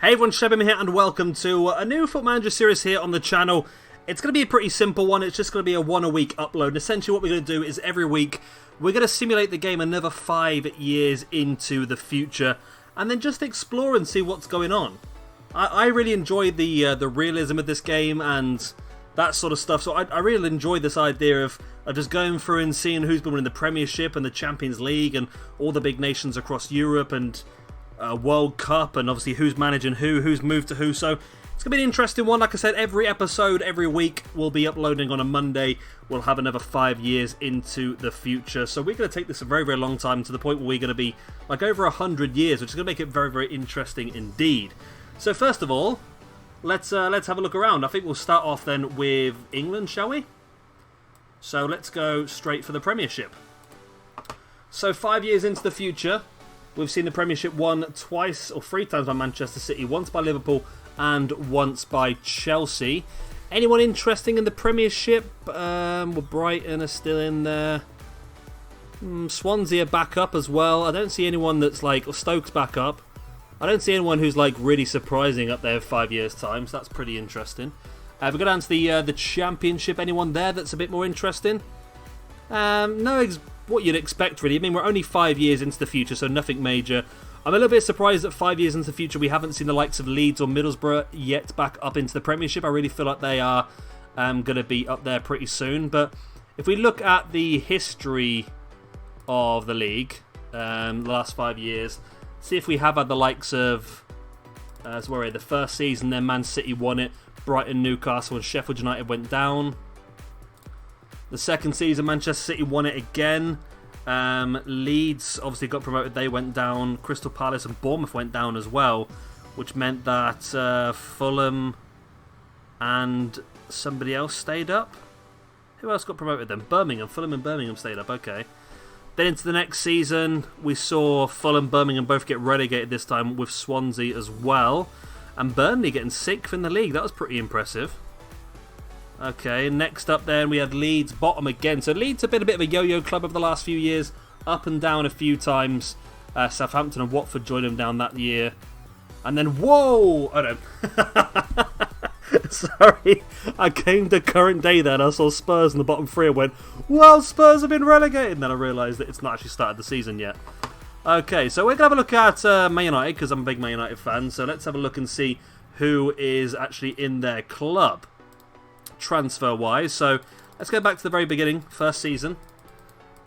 Hey everyone, Shebim here and welcome to a new Football Manager series here on the channel. It's going to be a pretty simple one, it's just going to be a one-a-week upload. And essentially what we're going to do is every week we're going to simulate the game another 5 years into the future and then just explore and see what's going on. I really enjoy the realism of this game and that sort of stuff, so I really enjoy this idea of just going through and seeing who's been winning the Premiership and the Champions League and all the big nations across Europe and World Cup and obviously who's managing who's moved to who. So it's going to be an interesting one. Like I said, every episode, every week, we'll be uploading on a Monday. We'll have another 5 years into the future. So we're going to take this a very, very long time to the point where we're going to be like over 100 years, which is going to make it very, very interesting indeed. So first of all, let's have a look around. I think we'll start off then with England, shall we? So let's go straight for the Premiership. So 5 years into the future, we've seen the Premiership won twice or 3 times by Manchester City, once by Liverpool and once by Chelsea. Anyone interesting in the Premiership? Well, Brighton are still in there. Swansea are back up as well. I don't see anyone that's like, or Stoke's back up. I don't see anyone who's like really surprising up there 5 years' time, so that's pretty interesting. If we go down to the Championship, anyone there that's a bit more interesting? No, what you'd expect really. I mean, we're only 5 years into the future, so nothing major. I'm a little bit surprised that 5 years into the future we haven't seen the likes of Leeds or Middlesbrough yet back up into the Premiership. I really feel like they are going to be up there pretty soon. But if we look at the history of the league, the last 5 years, see if we have had the likes of, the first season, then Man City won it, Brighton, Newcastle and Sheffield United went down. The second season, Manchester City won it again. Leeds obviously got promoted, they went down. Crystal Palace and Bournemouth went down as well, which meant that Fulham and somebody else stayed up. Who else got promoted then? Fulham and Birmingham stayed up, okay. Then into the next season, we saw Fulham, Birmingham both get relegated this time with Swansea as well. And Burnley getting 6th in the league, that was pretty impressive. Okay, next up then we had Leeds bottom again. So Leeds have been a bit of a yo-yo club over the last few years, up and down a few times. Southampton and Watford joined them down that year. And then, whoa! Oh no. Sorry, I came to current day then, I saw Spurs in the bottom 3 and went, well, Spurs have been relegated. And then I realised that it's not actually started the season yet. Okay, so we're going to have a look at Man United, because I'm a big Man United fan. So let's have a look and see who is actually in their club, transfer-wise. So let's go back to the very beginning, first season.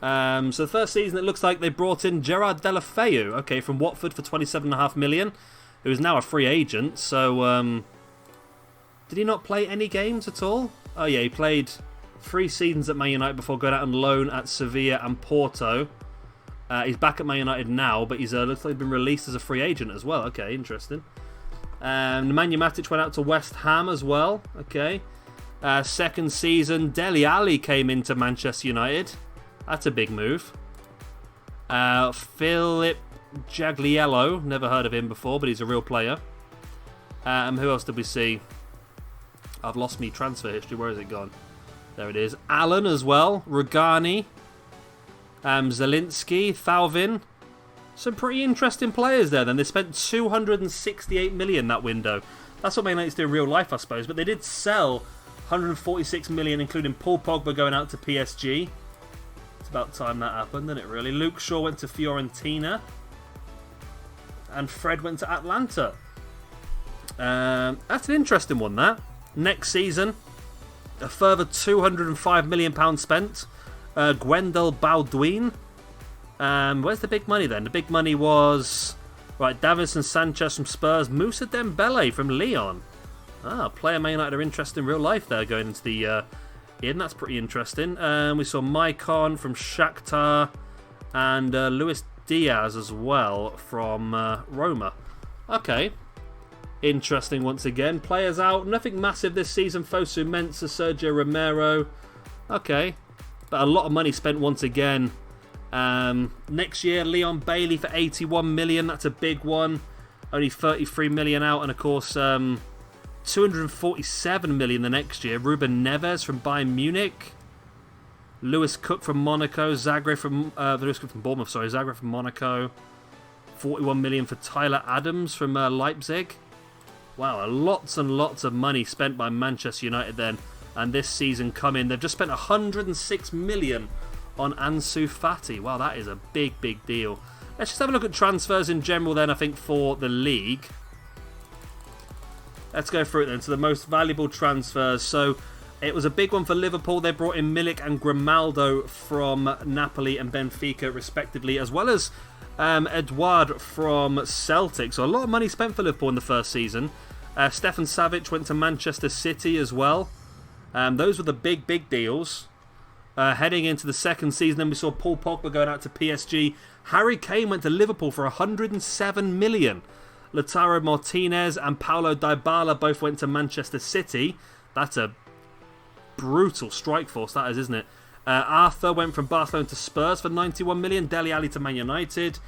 So the first season, it looks like they brought in Gerard Deulofeu, okay, from Watford for £27.5 million, who is now a free agent. So, did he not play any games at all? Oh yeah, he played 3 seasons at Man United before going out on loan at Sevilla and Porto. He's back at Man United now, but he's looks like he's been released as a free agent as well. Okay, interesting. Nemanja Matic went out to West Ham as well. Okay. Second season, Dele Alli came into Manchester United. That's a big move. Philip Jagiello, never heard of him before, but he's a real player. Who else did we see? I've lost me transfer history. Where has it gone? There it is. Allen as well. Rugani. Zielinski. Thauvin. Some pretty interesting players there then. They spent $268 million that window. That's what Man United's do in real life, I suppose. But they did sell $146 million, including Paul Pogba going out to PSG. It's about time that happened, isn't it, really? Luke Shaw went to Fiorentina. And Fred went to Atlanta. That's an interesting one, that. Next season, a further £205 million spent. Gwendal Baldwin. Where's the big money then? The big money was, right, Davinson Sanchez from Spurs, Moussa Dembele from Lyon. Player Man United are interested in real life there going into the in. That's pretty interesting. We saw Maicon from Shakhtar and Luis Diaz as well from Roma. Okay. Interesting once again. Players out. Nothing massive this season. Fosu Mensah, Sergio Romero. Okay. But a lot of money spent once again. Next year, Leon Bailey for $81 million. That's a big one. Only $33 million out. And of course, $247 million the next year. Ruben Neves from Bayern Munich. Lewis Cook from Monaco. Zagreb from Bournemouth. Zagreb from Monaco. $41 million for Tyler Adams from Leipzig. Wow, lots and lots of money spent by Manchester United then. And this season coming, they've just spent 106 million on Ansu Fati. Wow, that is a big, big deal. Let's just have a look at transfers in general then, I think, for the league. Let's go through it then. So the most valuable transfers. So it was a big one for Liverpool. They brought in Milik and Grimaldo from Napoli and Benfica, respectively, as well as Edouard from Celtic. So a lot of money spent for Liverpool in the first season. Stefan Savic went to Manchester City as well. Those were the big, big deals. Heading into the second season, then we saw Paul Pogba going out to PSG. Harry Kane went to Liverpool for 107 million. Lautaro Martinez and Paulo Dybala both went to Manchester City. That's a brutal strike force, that is, isn't it? Arthur went from Barcelona to Spurs for 91 million. Dele Alli to Man United.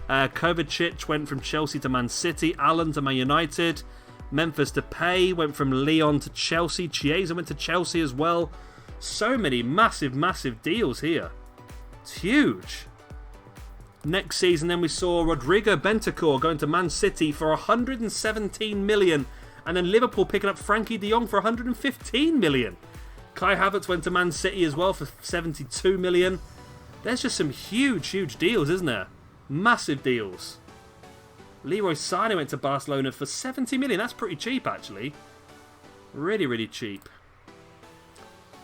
Kovacic went from Chelsea to Man City. Allen to Man United. Memphis Depay went from Lyon to Chelsea. Chiesa went to Chelsea as well. So many massive, massive deals here. It's huge. Next season then we saw Rodrigo Bentancur going to Man City for 117 million. And then Liverpool picking up Frankie de Jong for 115 million. Kai Havertz went to Man City as well for 72 million. There's just some huge, huge deals, isn't there? Massive deals. Leroy Sané went to Barcelona for 70 million. That's pretty cheap, actually. Really, really cheap.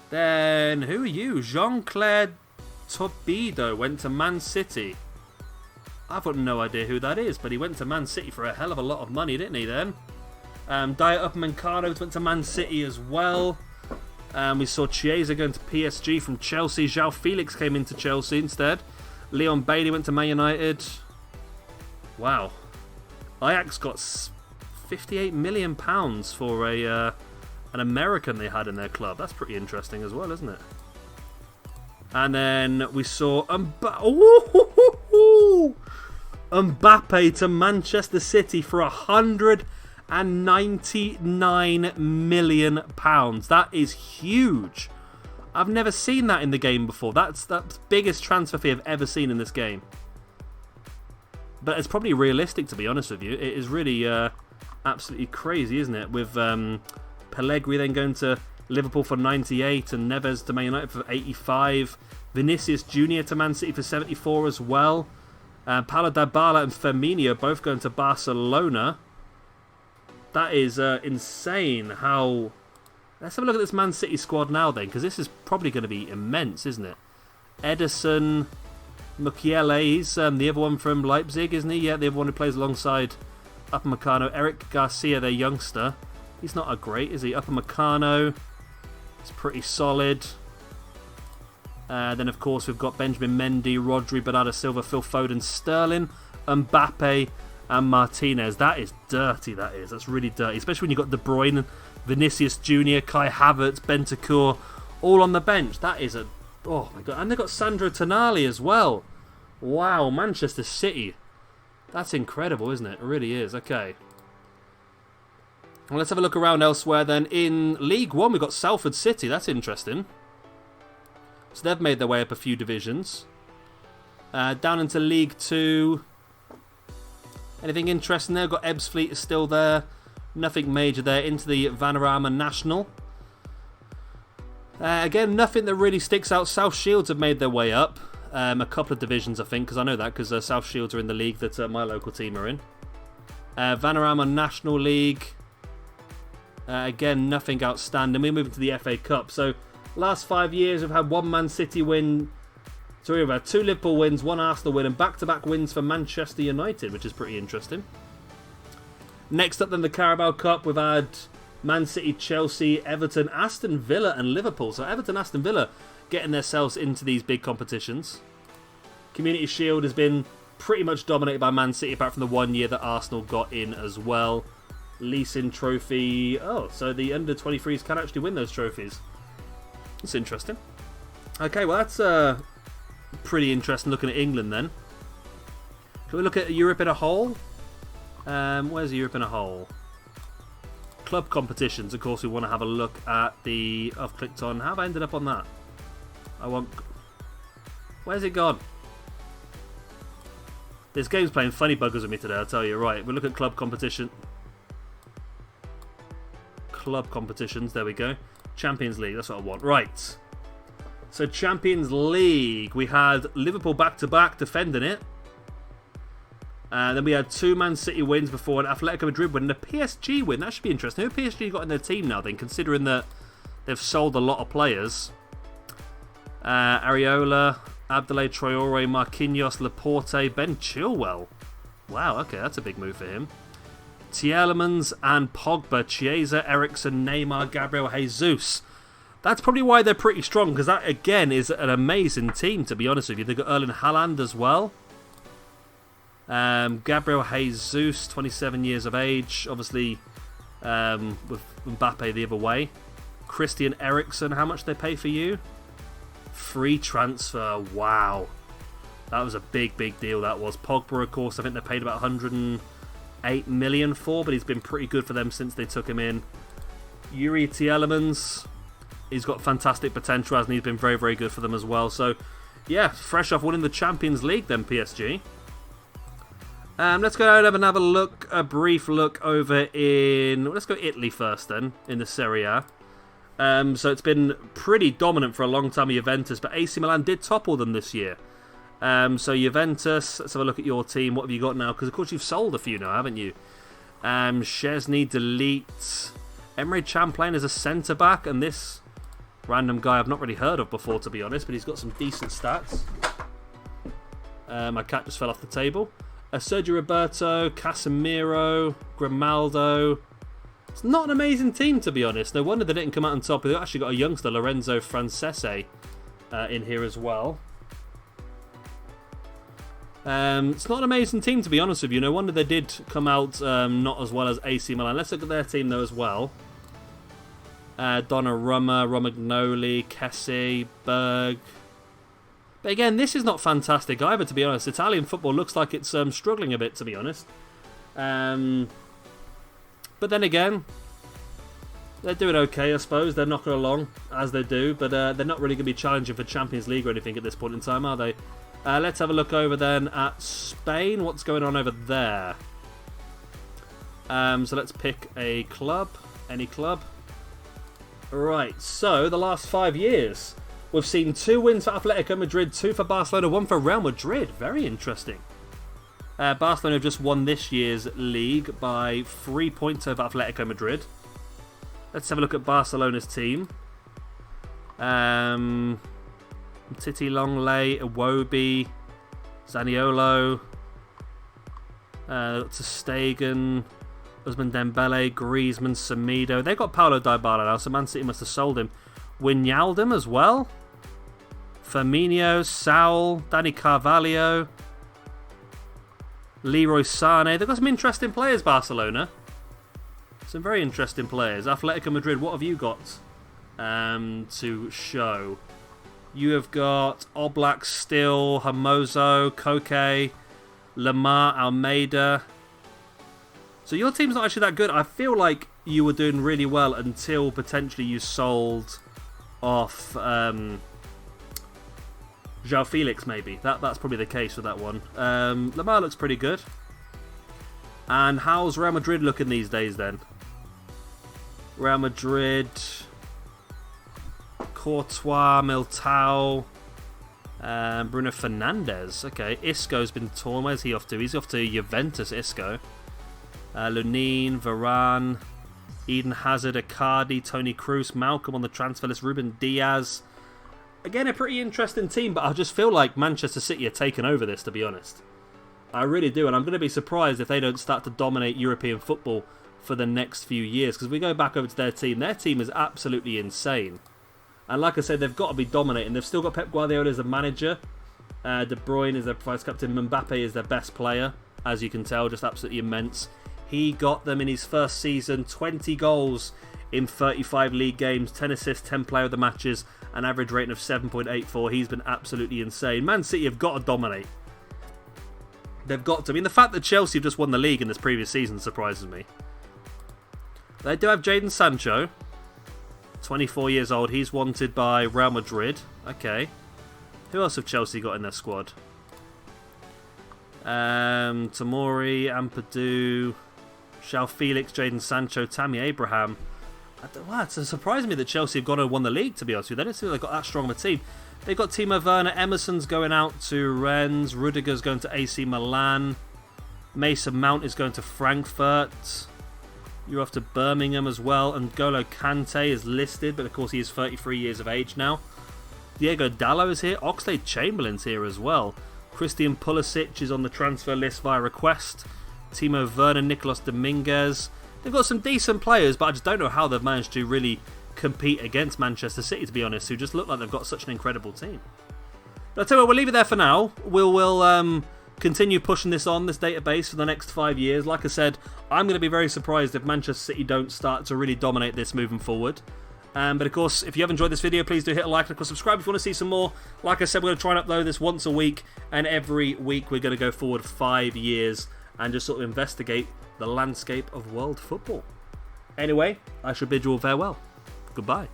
Then, who are you? Jean-Claire Todibo went to Man City. I've got no idea who that is, but he went to Man City for a hell of a lot of money, didn't he, then? Dayot Upamecano went to Man City as well. We saw Chiesa going to PSG from Chelsea. João Felix came into Chelsea instead. Leon Bailey went to Man United. Wow. Ajax got £58 million for an American they had in their club. That's pretty interesting as well, isn't it? And then we saw Mbappe to Manchester City for £199 million. That is huge. I've never seen that in the game before. That's the biggest transfer fee I've ever seen in this game. But it's probably realistic, to be honest with you. It is really absolutely crazy, isn't it? With Pellegrini then going to Liverpool for 98 and Neves to Man United for 85. Vinicius Jr. to Man City for 74 as well. Paulo Dybala and Firmino both going to Barcelona. That is insane how... Let's have a look at this Man City squad now then, because this is probably going to be immense, isn't it? Edison Mukiele, he's the other one from Leipzig, isn't he? Yeah, the other one who plays alongside Upamecano. Eric Garcia, their youngster. He's not a great, is he? Upamecano, it's pretty solid. Then, of course, we've got Benjamin Mendy, Rodri, Bernardo Silva, Phil Foden, Sterling, Mbappe, and Martinez. That is dirty, that is. That's really dirty. Especially when you've got De Bruyne, Vinicius Jr., Kai Havertz, Bentancur, all on the bench. That is a... Oh, my God. And they've got Sandro Tonali as well. Wow, Manchester City. That's incredible, isn't it? It really is. Okay. Well, let's have a look around elsewhere then. In League One, we've got Salford City. That's interesting. So they've made their way up a few divisions. Down into League 2. Anything interesting there? Got Ebbsfleet is still there. Nothing major there. Into the Vanarama National. Again, nothing that really sticks out. South Shields have made their way up. A couple of divisions, I think, because I know that, because South Shields are in the league that my local team are in. Vanarama National League. Again, nothing outstanding. We're moving to the FA Cup. So, last 5 years, we've had one Man City win. So, we've had 2 Liverpool wins, 1 Arsenal win, and back-to-back wins for Manchester United, which is pretty interesting. Next up, then, the Carabao Cup. We've had Man City, Chelsea, Everton, Aston Villa, and Liverpool. So, Everton, Aston Villa getting themselves into these big competitions. Community Shield has been pretty much dominated by Man City, apart from the 1 year that Arsenal got in as well. Leasing Trophy. Oh, so the under-23s can actually win those trophies. That's interesting. Okay, well, that's pretty interesting looking at England then. Can we look at Europe in a whole? Where's Europe in a whole? Club competitions, of course, we want to have a look at the... I've clicked on... How have I ended up on that? I want... Where's it gone? This game's playing funny buggers with me today, I'll tell you. Right, we'll look at club competition. club competitions. There we go. Champions League, that's what I want. Right. So Champions League, we had Liverpool back-to-back defending it. Then we had 2 Man City wins before an Atletico Madrid win and a PSG win. That should be interesting. Who PSG got in their team now then, considering that they've sold a lot of players? Areola, Abdoulaye Traore, Marquinhos, Laporte, Ben Chilwell. Wow, okay, that's a big move for him. Tielemans and Pogba, Chiesa, Eriksen, Neymar, Gabriel Jesus. That's probably why they're pretty strong, because that, again, is an amazing team, to be honest with you. They've got Erling Haaland as well. Gabriel Jesus, 27 years of age, obviously with Mbappe the other way. Christian Eriksen, how much they pay for you? Free transfer, wow. That was a big deal, that was. Pogba, of course, I think they paid about 108 million for, but he's been pretty good for them since they took him in. Yuri Tielemans, he's got fantastic potential, and he's been very good for them as well. So, yeah, fresh off winning the Champions League then, PSG. Let's go and have a brief look over in... Let's go Italy first then, in the Serie A. So it's been pretty dominant for a long time with Juventus, but AC Milan did topple them this year. So Juventus, let's have a look at your team. What have you got now? Because of course you've sold a few now, haven't you? Szczesny, Delete, Emre Can playing as a centre-back, and this random guy I've not really heard of before, to be honest, but he's got some decent stats. My cat just fell off the table. Sergio Roberto, Casemiro, Grimaldo. It's not an amazing team, to be honest. No wonder they didn't come out on top. They've actually got a youngster, Lorenzo Francese, in here as well. It's not an amazing team, to be honest with you. No wonder they did come out not as well as AC Milan. Let's look at their team, though, as well. Donnarumma, Romagnoli, Kessie, Berg. But again, this is not fantastic either, to be honest. Italian football looks like it's struggling a bit, to be honest. But then again, they're doing okay, I suppose. They're knocking along, as they do. But they're not really going to be challenging for Champions League or anything at this point in time, are they? Let's have a look over then at Spain. What's going on over there? So let's pick a club. Any club. Right, so the last 5 years... We've seen 2 wins for Atletico Madrid, 2 for Barcelona, 1 for Real Madrid. Very interesting. Barcelona have just won this year's league by 3 points over Atletico Madrid. Let's have a look at Barcelona's team. Titi, Longley, Iwobi, Zaniolo, Ter Stegen, Ousmane Dembele, Griezmann, Semedo. They've got Paulo Dybala now, so Man City must have sold him. Wijnaldum as well. Firmino, Saul, Dani Carvalho, Leroy Sané. They've got some interesting players, Barcelona. Some very interesting players. Atletico Madrid, what have you got to show? You have got Oblak, Still, Hermoso, Koke, Lamar, Almeida. So your team's not actually that good. I feel like you were doing really well until potentially you sold off João Felix, maybe. That's probably the case with that one. Lamar looks pretty good. And how's Real Madrid looking these days then? Real Madrid, Courtois, Militao, Bruno Fernandes. Okay, Isco's been torn. Where's he off to? He's off to Juventus, Isco. Lunin, Varane, Eden Hazard, Icardi, Toni Kroos, Malcolm on the transfer list, Ruben Diaz. Again, a pretty interesting team, but I just feel like Manchester City are taking over this, to be honest. I really do, and I'm going to be surprised if they don't start to dominate European football for the next few years, because we go back over to their team is absolutely insane. And like I said, they've got to be dominating. They've still got Pep Guardiola as a manager. De Bruyne is their vice captain. Mbappe is their best player, as you can tell, just absolutely immense. He got them in his first season 20 goals in 35 league games, 10 assists, 10 player of the matches, an average rating of 7.84. He's been absolutely insane. Man City have got to dominate. They've got to. I mean, the fact that Chelsea have just won the league in this previous season surprises me. They do have Jadon Sancho, 24 years old. He's wanted by Real Madrid. Okay. Who else have Chelsea got in their squad? Tomori, Ampadu, João Felix, Jadon Sancho, Tammy Abraham. Wow, it's surprising me that Chelsea have gone and won the league, to be honest with you. They don't seem like they've got that strong of a team. They've got Timo Werner, Emerson's going out to Rennes, Rudiger's going to AC Milan, Mason Mount is going to Frankfurt, you're off to Birmingham as well, and N'Golo Kante is listed, but of course he is 33 years of age now. Diego Dallo is here, Oxlade-Chamberlain's here as well. Christian Pulisic is on the transfer list via request. Timo Werner, Nicolas Dominguez. They've got some decent players, but I just don't know how they've managed to really compete against Manchester City, to be honest, who just look like they've got such an incredible team. But I'll tell you what, we'll leave it there for now. We'll continue pushing this on, this database, for the next 5 years. Like I said, I'm going to be very surprised if Manchester City don't start to really dominate this moving forward. But of course, if you have enjoyed this video, please do hit a like and of course subscribe if you want to see some more. Like I said, we're going to try and upload this once a week, and every week we're going to go forward 5 years and just sort of investigate the landscape of world football. Anyway, I shall bid you all farewell. Goodbye.